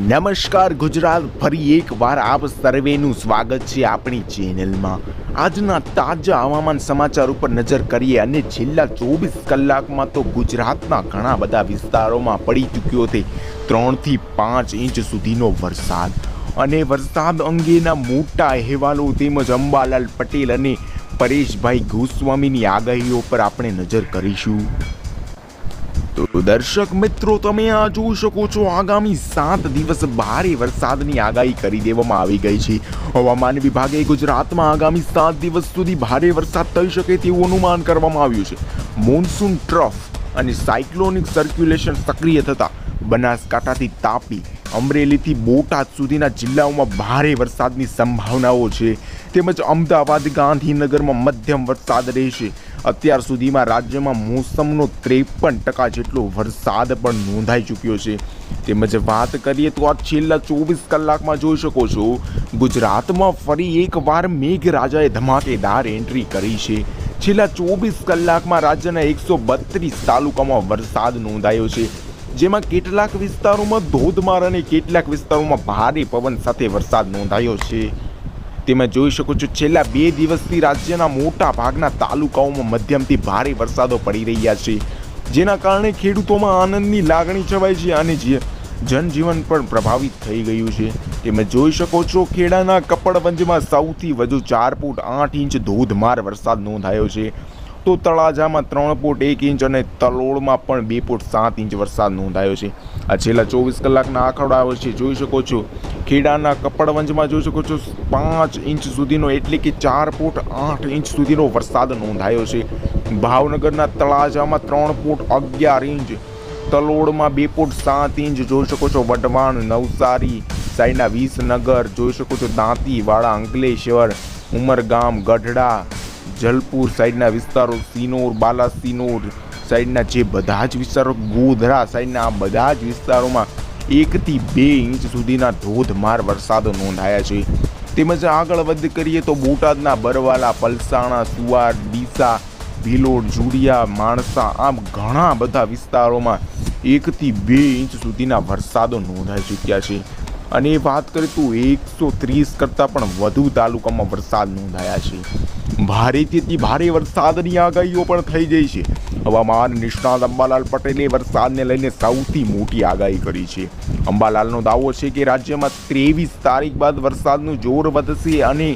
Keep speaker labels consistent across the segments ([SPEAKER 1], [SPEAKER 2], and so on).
[SPEAKER 1] નમસ્કાર ગુજરાત, ફરી એકવાર આપ સર્વેનું સ્વાગત છે આપણી ચેનલમાં। આજના તાજા હવામાન સમાચાર ઉપર નજર કરીએ અને છેલ્લા 24 કલાકમાં તો ગુજરાતના ઘણા બધા વિસ્તારોમાં પડી ચૂક્યો છે 3 થી 5 ઇંચ સુધીનો વરસાદ। અને વરસાદ અંગેના મોટા અહેવાલો તેમજ અંબાલાલ પટેલ અને પરેશભાઈ ગોસ્વામીની આગાહીઓ પર આપણે નજર કરીશું। તો દર્શક મિત્રો, તમે આ જોઈ શકો છો, આગામી 7 દિવસ ભારે વરસાદની આગાહી કરી દેવામાં આવી ગઈ છે। હવામાન વિભાગે ગુજરાતમાં આગામી 7 દિવસ સુધી ભારે વરસાદ થઈ શકે તેવું અનુમાન કરવામાં આવ્યું છે। મોન્સૂન ટ્રફ અને સાયક્લોનિક સર્ક્યુલેશન સક્રિય થતા બનાસકાંઠાથી તાપી, અમરેલીથી બોટાદ સુધીના જિલ્લાઓમાં ભારે વરસાદની સંભાવનાઓ છે, તેમજ અમદાવાદ, ગાંધીનગરમાં મધ્યમ વરસાદ રહેશે। અત્યાર સુધીમાં રાજ્યમાં મોસમનો 53% જેટલો વરસાદ પણ નોંધાઈ ચૂક્યો છે। તેમજ વાત કરીએ તો આ છેલ્લા 24 કલાકમાં જોઈ શકો છો, ગુજરાતમાં ફરી એકવાર મેઘરાજાએ ધમાકેદાર એન્ટ્રી કરી છે। છેલ્લા 24 કલાકમાં રાજ્યના 132 તાલુકામાં વરસાદ નોંધાયો છે, જેમાં કેટલાક વિસ્તારોમાં ધોધમાર અને કેટલાક વિસ્તારોમાં ભારે પવન સાથે વરસાદ નોંધાયો છે। તમે જોઈ શકો છો, છેલ્લા 2 દિવસથી રાજ્યના મોટા ભાગના તાલુકાઓમાં મધ્યમથી ભારે વરસાદો પડી રહ્યા છે, જેના કારણે ખેડૂતોમાં આનંદની લાગણી છવાઈ છે અને જનજીવન પણ પ્રભાવિત થઈ ગયું છે। તમે જોઈ શકો છો, ખેડાના કપડવંજમાં સૌથી વધુ 4.8 ઇંચ ધોધમાર વરસાદ નોંધાયો છે, તો તળાજામાં 3.1 ઇંચ અને તલોડમાં પણ 2.7 ઇંચ વરસાદ નોંધાયો છે। આ છેલ્લા 24 કલાકના આંકડાઓ છે, જોઈ શકો છો, ખેડાના કપડવંજમાં જોઈ શકો છો 5 ઇંચ સુધીનો એટલે કે 4.8 ઇંચ સુધીનો વરસાદ નોંધાયો છે। ભાવનગરના તળાજામાં 3.11 ઇંચ, તલોડમાં 2.7 ઇંચ જોઈ શકો છો, વઢવાણ, નવસારી સાઈડના વિસનગર જોઈ શકો છો, દાંતીવાડા, અંકલેશ્વર, ઉમરગામ, ગઢડા, જલપુર સાઈડના વિસ્તારો, સિનોર, બાલાસિનોર સાઈડના જે બધા જ વિસ્તારો, ગોધરા સાઈડના આ બધા જ વિસ્તારોમાં 1 થી 2 ઇંચ સુધીના ધોધમાર વરસાદો નોંધાયા છે। તેમજ આગળ વધ કરીએ તો બોટાદના બરવાલા, પલસાણા, સુવાડ, ડીસા, ભીલોડ, જુડિયા, માણસા આમ ઘણા બધા વિસ્તારોમાં 1 થી 2 ઇંચ સુધીના વરસાદો નોંધાઈ ચૂક્યા છે। અને વાત કરીએ તો 130 કરતાં પણ વધુ તાલુકામાં વરસાદ નોંધાયા છે। ભારેથી ભારે વરસાદની આગાહીઓ પણ થઈ ગઈ છે। હવામાન નિષ્ણાત અંબાલાલ પટેલે વરસાદને લઈને સૌથી મોટી આગાહી કરી છે। અંબાલાલનો દાવો છે કે રાજ્યમાં 23 તારીખ બાદ વરસાદનું જોર વધશે અને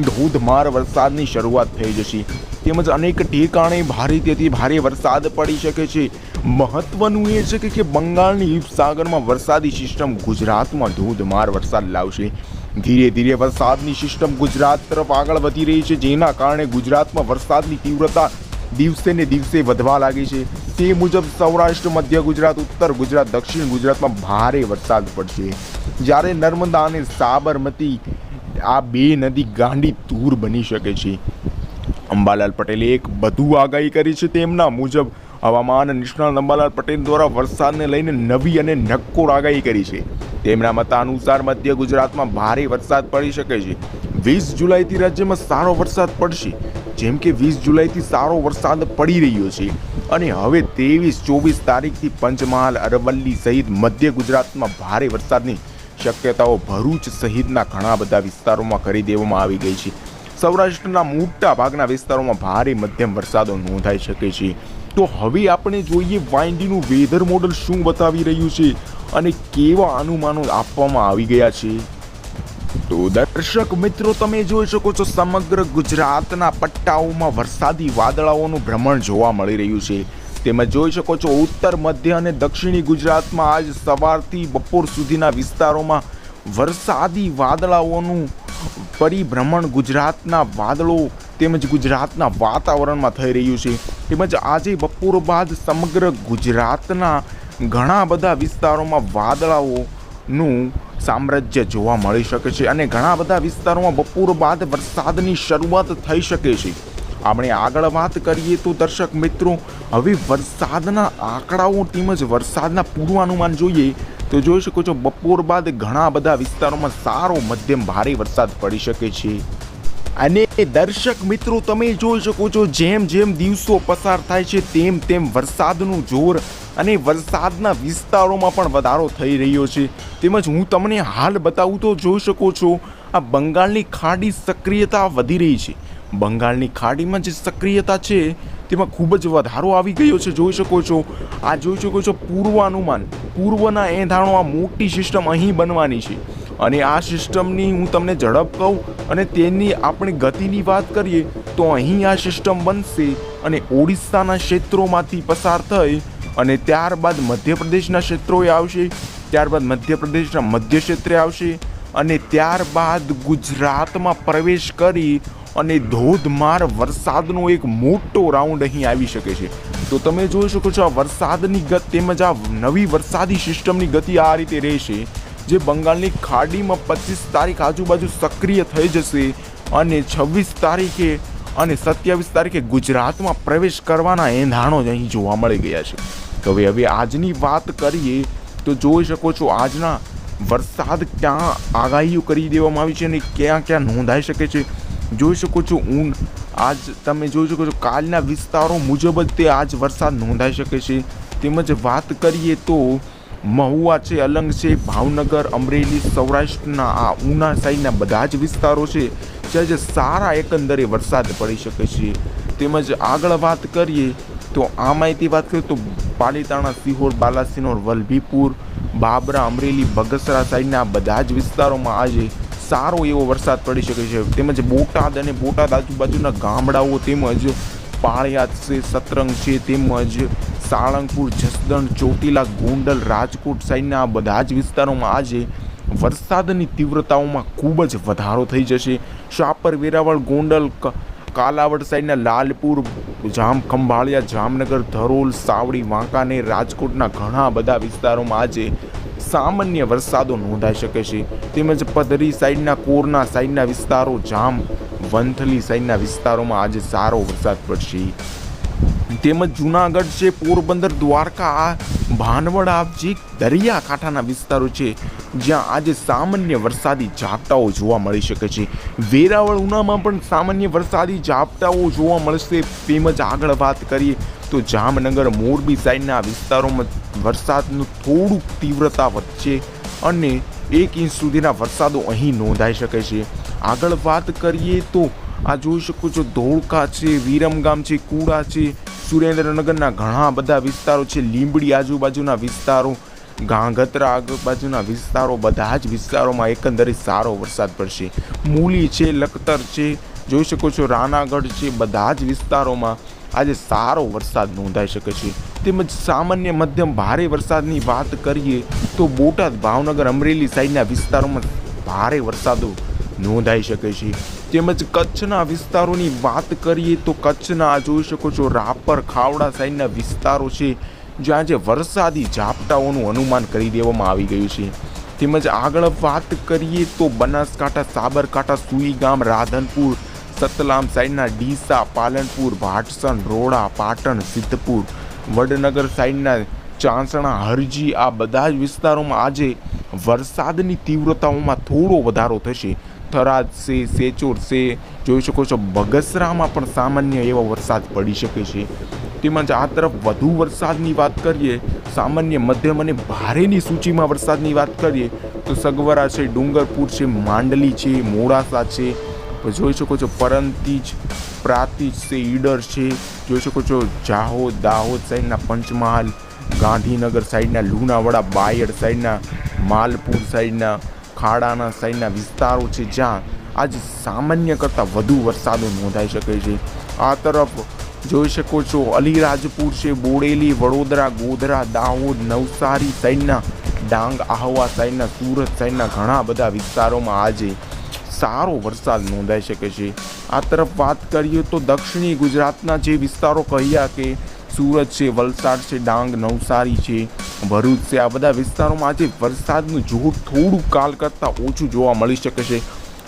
[SPEAKER 1] ધોધમાર વરસાદની શરૂઆત થઈ જશે, તેમજ અનેક ઠેકાણે ભારેથી ભારે વરસાદ પડી શકે છે। મહત્વનું એ છે કે બંગાળની ઉપસાગરમાં વરસાદી સિસ્ટમ ગુજરાતમાં ધોધમાર વરસાદ લાવશે। ધીરે ધીરે વરસાદની સિસ્ટમ ગુજરાત તરફ આગળ વધી રહી છે, જેના કારણે ગુજરાતમાં વરસાદની તીવ્રતા દિવસે ને દિવસે વધવા લાગી છે। તે મુજબ સૌરાષ્ટ્ર, મધ્ય ગુજરાત, ઉત્તર ગુજરાત, દક્ષિણ ગુજરાતમાં ભારે વરસાદ પડશે, જ્યારે નર્મદા અને સાબરમતી આ 2 નદી ગાંડી તૂર બની શકે છે। અંબાલાલ પટેલે એક વધુ આગાહી કરી છે। તેમના મુજબ હવામાન નિષ્ણાત અંબાલાલ પટેલ દ્વારા વરસાદને લઈને નવી અને નક્કોર આગાહી કરી છે। તેમના મતાનુસાર મધ્ય ગુજરાતમાં ભારે વરસાદ પડી શકે છે। 20 જુલાઈથી રાજ્યમાં સારો વરસાદ પડશે, જેમ કે 20 જુલાઈથી સારો વરસાદ પડી રહ્યો છે, અને હવે 23-24 તારીખથી પંચમહાલ, અરવલ્લી સહિત મધ્ય ગુજરાતમાં ભારે વરસાદની શક્યતાઓ ભરૂચ સહિતના ઘણા બધા વિસ્તારોમાં કરી દેવામાં આવી ગઈ છે। સૌરાષ્ટ્રના મોટા ભાગના વિસ્તારોમાં ભારે મધ્યમ વરસાદો નોંધાઈ શકે છે। તો હવે આપણે જોઈએ વાયડીનું વેધર મોડલ શું બતાવી રહ્યું છે અને કેવા અનુમાનો આપવામાં આવી ગયા છે। તો દર્શક મિત્રો, તમે જોઈ શકો છો, સમગ્ર ગુજરાતના પટ્ટાઓમાં વરસાદી વાદળાઓનું ભ્રમણ જોવા મળી રહ્યું છે। તેમજ જોઈ શકો છો, ઉત્તર, મધ્ય અને દક્ષિણી ગુજરાતમાં આજ સવારથી બપોર સુધીના વિસ્તારોમાં વરસાદી વાદળાઓનું પરિભ્રમણ ગુજરાતના વાદળો તેમજ ગુજરાતના વાતાવરણમાં થઈ રહ્યું છે। તેમજ આજે બપોર બાદ સમગ્ર ગુજરાતના ઘણા બધા વિસ્તારોમાં વાદળાઓનું સામ્રાજ્ય જોવા મળી શકે છે અને ઘણા બધા વિસ્તારોમાં બપોર બાદ વરસાદની શરૂઆત થઈ શકે છે। આપણે આગળ વાત કરીએ તો દર્શક મિત્રો, હવે વરસાદના આંકડાઓ તેમજ વરસાદના પૂર્વાનુમાન જોઈએ તો જોઈ શકો છો, બપોર બાદ ઘણા બધા વિસ્તારોમાં સારો મધ્યમ ભારે વરસાદ પડી શકે છે। અને દર્શક મિત્રો, તમે જોઈ શકો છો, જેમ જેમ દિવસો પસાર થાય છે તેમ તેમ વરસાદનું જોર અને વરસાદના વિસ્તારોમાં પણ વધારો થઈ રહ્યો છે. તેમજ હું તમને હાલ બતાવું તો જોઈ શકો છો આ બંગાળની ખાડી સક્રિયતા વધી રહી છે. બંગાળની ખાડીમાં જે સક્રિયતા છે તેમાં ખૂબ જ વધારો આવી ગયો છે. જોઈ શકો છો પૂર્વાનુમાન, પૂર્વના એંધાણો આ મોટી સિસ્ટમ અહીં બનવાની છે. અને આ સિસ્ટમની હું તમને ઝડપ કહું અને તેની આપણે ગતિની વાત કરીએ તો અહીં આ સિસ્ટમ બનશે અને ઓડિશાના ક્ષેત્રોમાંથી પસાર થઈ અને ત્યારબાદ મધ્યપ્રદેશના ક્ષેત્રોએ આવશે, ત્યારબાદ મધ્યપ્રદેશના મધ્ય ક્ષેત્રે આવશે અને ત્યારબાદ ગુજરાતમાં પ્રવેશ કરી અને ધોધમાર વરસાદનો એક મોટો રાઉન્ડ અહીં આવી શકે છે. તો તમે જોઈ શકો છો આ વરસાદની ગતિ તેમજ આ નવી વરસાદી સિસ્ટમની ગતિ આ રીતે રહેશે, જે બંગાળની ખાડીમાં 25 તારીખ આજુબાજુ સક્રિય થઈ જશે અને 26 તારીખે અને 27 તારીખે ગુજરાતમાં પ્રવેશ કરવાના એંધાણો જ અહીં જોવા મળી ગયા છે. તો હવે આજની વાત કરીએ તો જોઈ શકો છો આજના વરસાદ ક્યાં આગાહીઓ કરી દેવામાં આવી છે અને ક્યાં ક્યાં નોંધાઈ શકે છે. જોઈ શકો છો આજ તમે જોઈ શકો છો કાલના વિસ્તારો મુજબ જ તે આજ વરસાદ નોંધાઈ શકે છે. તેમજ વાત કરીએ તો મહુવા છે, અલંગ છે, ભાવનગર, અમરેલી, સૌરાષ્ટ્રના આ ઉના સાઈડના બધા જ વિસ્તારો છે જ્યાં જે સારા એકંદરે વરસાદ પડી શકે છે. તેમજ આગળ વાત કરીએ તો આ માહિતી વાત કરીએ તો પાલીતાણા, સિહોર, બાલાસિનોર, વલભીપુર, બાબરા, અમરેલી, બગસરા સાઈડના બધા જ વિસ્તારોમાં આજે સારો એવો વરસાદ પડી શકે છે. તેમજ બોટાદ અને બોટાદ આજુબાજુના ગામડાઓ તેમજ પાળિયાદ છે, સતરંગ છે, તેમજ સાળંગપુર, જસદણ, ચોટીલા, ગોંડલ, રાજકોટ સાઈડના બધા જ વિસ્તારોમાં આજે વરસાદની તીવ્રતાઓમાં ખૂબ જ વધારો થઈ જશે. શાપર, વેરાવળ, ગોંડલ, કાલાવડ સાઈડના લાલપુર, ખંભાળિયા, જામનગર, ધરોલ, સાવડી, વાંકાનેર, રાજકોટના ઘણા બધા વિસ્તારોમાં આજે સામાન્ય વરસાદો નોંધાઈ શકે છે. તેમજ પધરી સાઈડના, કોરના સાઈડના વિસ્તારો, જામ, વંથલી સાઈડના વિસ્તારોમાં આજે સારો વરસાદ પડશે. તેમજ જૂનાગઢ છે, પોરબંદર, દ્વારકા, ભાનવડ આ જે દરિયાકાંઠાના વિસ્તારો છે જ્યાં આજે સામાન્ય વરસાદી ઝાપટાઓ જોવા મળી શકે છે. વેરાવળ, ઉનામાં પણ સામાન્ય વરસાદી ઝાપટાઓ જોવા મળશે. તેમજ આગળ વાત કરીએ તો જામનગર, મોરબી સાઈડના વિસ્તારોમાં વરસાદનું થોડુંક તીવ્રતા વધશે અને 1 ઇંચ સુધીના વરસાદો અહીં નોંધાઈ શકે છે. આગળ વાત કરીએ તો આ જોઈ શકો છો ધોળકા છે, વિરમગામ છે, કુડા છે, સુરેન્દ્રનગરના ઘણા બધા વિસ્તારો છે, લીંબડી આજુબાજુના વિસ્તારો, ગાંગધ્રા આજુબાજુના વિસ્તારો, બધા જ વિસ્તારોમાં એકંદરે સારો વરસાદ પડશે. મૂલી છે, લખતર છે, જોઈ શકો છો રાનાગઢ છે, બધા જ વિસ્તારોમાં આજે સારો વરસાદ નોંધાઈ શકે છે. તેમજ સામાન્ય મધ્યમ ભારે વરસાદની વાત કરીએ તો બોટાદ, ભાવનગર, અમરેલી સાઈડના વિસ્તારોમાં ભારે વરસાદો નોંધાઈ શકે છે. તેમજ કચ્છના વિસ્તારોની વાત કરીએ તો કચ્છના જોઈ શકો છો રાપર, ખાવડા સાઈડના વિસ્તારો છે જ્યાં જે વરસાદી ઝાપટાઓનું અનુમાન કરી દેવામાં આવી ગયું છે. તેમજ આગળ વાત કરીએ તો બનાસકાંઠા, સાબરકાંઠા, સુઈગામ, રાધનપુર, સતલામ સાઈડના ડીસા, પાલનપુર, ભાટસણ, રોડા, પાટણ, સિદ્ધપુર, વડનગર સાઈડના ચાંસણા, હરજી આ બધા જ વિસ્તારોમાં આજે વરસાદની તીવ્રતાઓમાં થોડો વધારો થશે. થરાદ છે, સેચોર છે, જોઈ શકો છો બગસરામાં પણ સામાન્ય એવો વરસાદ પડી શકે છે. તેમજ આ તરફ વધુ વરસાદની વાત કરીએ, સામાન્ય, મધ્યમ અને ભારેની સૂચિમાં વરસાદની વાત કરીએ તો સગવરા છે, ડુંગરપુર છે, માંડલી છે, મોડાસા છે, જોઈ શકો છો પરંતીજ, પ્રાતિજ છે, ઈડર છે, જોઈ શકો છો જાહોદ, દાહોદ સાઈડના પંચમહાલ, ગાંધીનગર સાઈડના લુણાવાડા, બાયડ સાઈડના, માલપુર સાઈડના, ખાડાના સાઈડના વિસ્તારો છે જ્યાં આજ સામાન્ય કરતાં વધુ વરસાદો નોંધાઈ શકે છે. આ તરફ જોઈ શકો છો અલીરાજપુર છે, બોડેલી, વડોદરા, ગોધરા, દાહોદ, નવસારી સાઈડના, ડાંગ, આહવા સાઈડના, સુરત સાઈડના ઘણા બધા વિસ્તારોમાં આજે સારો વરસાદ નોંધાઈ શકે છે. આ તરફ વાત કરીએ તો દક્ષિણી ગુજરાતના જે વિસ્તારો કહ્યા કે સુરત છે, વલસાડ છે, ડાંગ, નવસારી છે, ભરૂચ છે, આ બધા વિસ્તારોમાં આજે વરસાદનું જોર થોડું કાલ કરતાં ઓછું જોવા મળી શકે છે,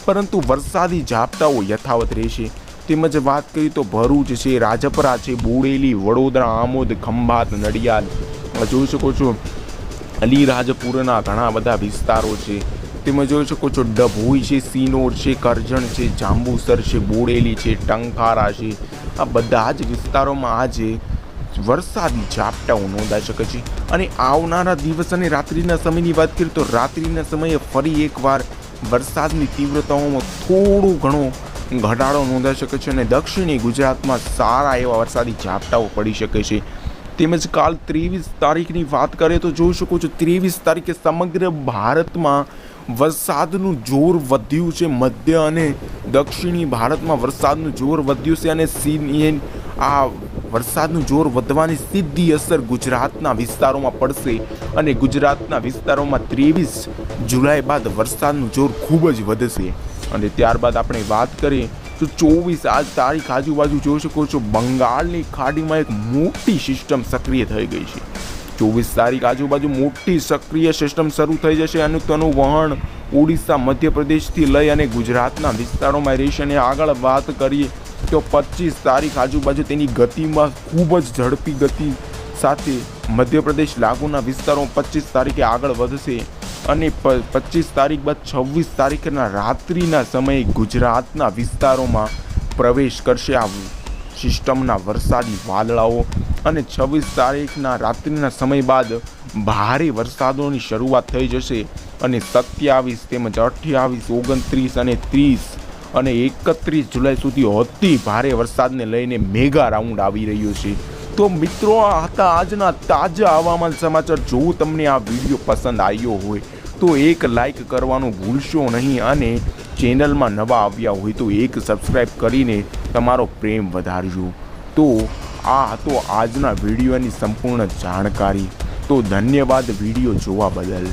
[SPEAKER 1] પરંતુ વરસાદી ઝાપટાઓ યથાવત રહેશે. તેમજ વાત કરીએ તો ભરૂચ છે, રાજપરા છે, બોડેલી, વડોદરા, આમોદ, ખંભાત, નડિયાદ, જોઈ શકો છો અલીરાજપુરના ઘણા બધા વિસ્તારો છે. તેમાં જોઈ શકો છો ડભોઈ છે, સિનોર છે, કરજણ છે, જાંબુસર છે, બોડેલી છે, ટંકારા છે, આ બધા જ વિસ્તારોમાં આજે વરસાદી ઝાપટાઓ નોંધાઈ શકે છે અને આવનારા દિવસ અને રાત્રિના સમયની વાત કરીએ તો રાત્રિના સમયે ફરી એકવાર વરસાદની તીવ્રતાઓમાં થોડો ઘણો ઘટાડો નોંધાઈ શકે છે અને દક્ષિણી ગુજરાતમાં સારા એવા વરસાદી ઝાપટાઓ પડી શકે છે. તેમજ કાલ 23 તારીખની વાત કરીએ તો જોઈ શકો છો 23 તારીખે સમગ્ર ભારતમાં વરસાદનું જોર વધ્યું છે. મધ્ય અને દક્ષિણી ભારતમાં વરસાદનું જોર વધ્યું છે અને આ વરસાદનું જોર વધવાની સીધી અસર ગુજરાતના વિસ્તારોમાં પડશે અને ગુજરાતના વિસ્તારોમાં 23 જુલાઈ બાદ વરસાદનું જોર ખૂબ જ વધશે. અને ત્યારબાદ આપણે વાત કરીએ તો 24 તારીખ આજુબાજુ જોઈ શકો છો બંગાળની ખાડીમાં એક મોટી સિસ્ટમ સક્રિય થઈ ગઈ છે. 24 તારીખ આજુબાજુ મોટી સક્રિય સિસ્ટમ શરૂ થઈ જશે અને તેનું વહન ઓડિશા મધ્યપ્રદેશથી લઈ અને ગુજરાતના વિસ્તારોમાં રહેશે. અને આગળ વાત કરીએ તો 25 તારીખ આજુબાજુ તેની ગતિમાં ખૂબ જ ઝડપી ગતિ સાથે મધ્યપ્રદેશ લાગુના વિસ્તારો 25 તારીખે આગળ વધશે અને 25 તારીખ બાદ 26 તારીખના રાત્રિના સમયે ગુજરાતના વિસ્તારોમાં પ્રવેશ કરશે આ સિસ્ટમના વરસાદી વાદળાઓ અને 26 તારીખના રાત્રિના સમય બાદ ભારે વરસાદોની શરૂઆત થઈ જશે અને 27 તેમજ 28 29 અને 30 અને 31 જુલાઈ સુધી અતિ ભારે વરસાદને લઈને મેગા રાઉન્ડ આવી રહ્યો છે. તો મિત્રો આ હતા આજના તાજા હવામાન સમાચાર. જો તમને આ વિડીયો પસંદ આવ્યો હોય તો એક લાઈક કરવાનું ભૂલશો નહીં અને ચેનલમાં નવા આવ્યા હોય તો એક સબસ્ક્રાઈબ કરીને તમારો પ્રેમ વધારજો. તો આ હતો આજના વિડીયોની સંપૂર્ણ જાણકારી. તો ધન્યવાદ વિડીયો જોવા બદલ.